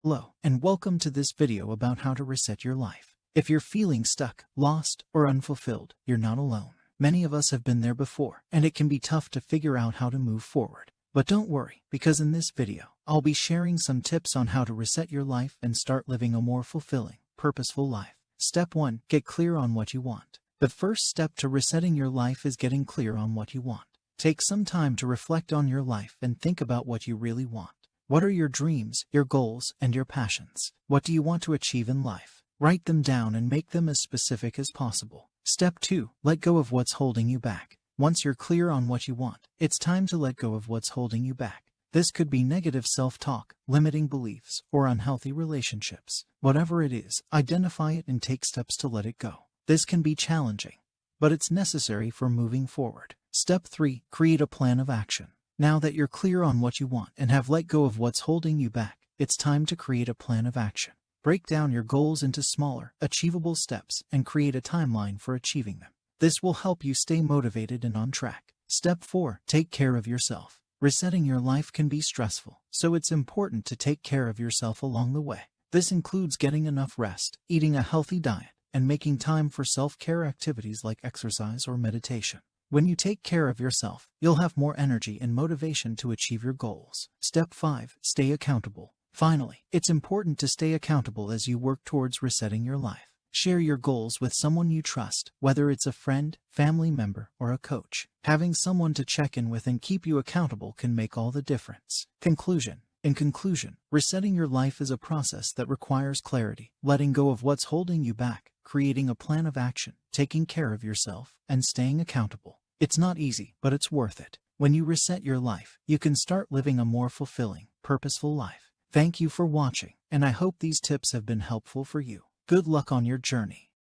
Hello, and welcome to this video about how to reset your life. If you're feeling stuck, lost, or unfulfilled, you're not alone. Many of us have been there before, and it can be tough to figure out how to move forward. But don't worry, because in this video, I'll be sharing some tips on how to reset your life and start living a more fulfilling, purposeful life. Step 1. Get clear on what you want. The first step to resetting your life is getting clear on what you want. Take some time to reflect on your life and think about what you really want. What are your dreams, your goals, and your passions? What do you want to achieve in life? Write them down and make them as specific as possible. Step 2. Let go of what's holding you back. Once you're clear on what you want, it's time to let go of what's holding you back. This could be negative self-talk, limiting beliefs, or unhealthy relationships. Whatever it is, identify it and take steps to let it go. This can be challenging, but it's necessary for moving forward. Step 3. Create a plan of action. Now that you're clear on what you want and have let go of what's holding you back, it's time to create a plan of action. Break down your goals into smaller, achievable steps and create a timeline for achieving them. This will help you stay motivated and on track. Step 4. Take care of yourself. Resetting your life can be stressful, so it's important to take care of yourself along the way. This includes getting enough rest, eating a healthy diet, and making time for self-care activities like exercise or meditation. When you take care of yourself, you'll have more energy and motivation to achieve your goals. Step 5. Stay accountable. Finally, it's important to stay accountable as you work towards resetting your life. Share your goals with someone you trust, whether it's a friend, family member, or a coach. Having someone to check in with and keep you accountable can make all the difference. In conclusion, resetting your life is a process that requires clarity, letting go of what's holding you back, creating a plan of action, taking care of yourself, and staying accountable. It's not easy, but it's worth it. When you reset your life, you can start living a more fulfilling, purposeful life. Thank you for watching, and I hope these tips have been helpful for you. Good luck on your journey.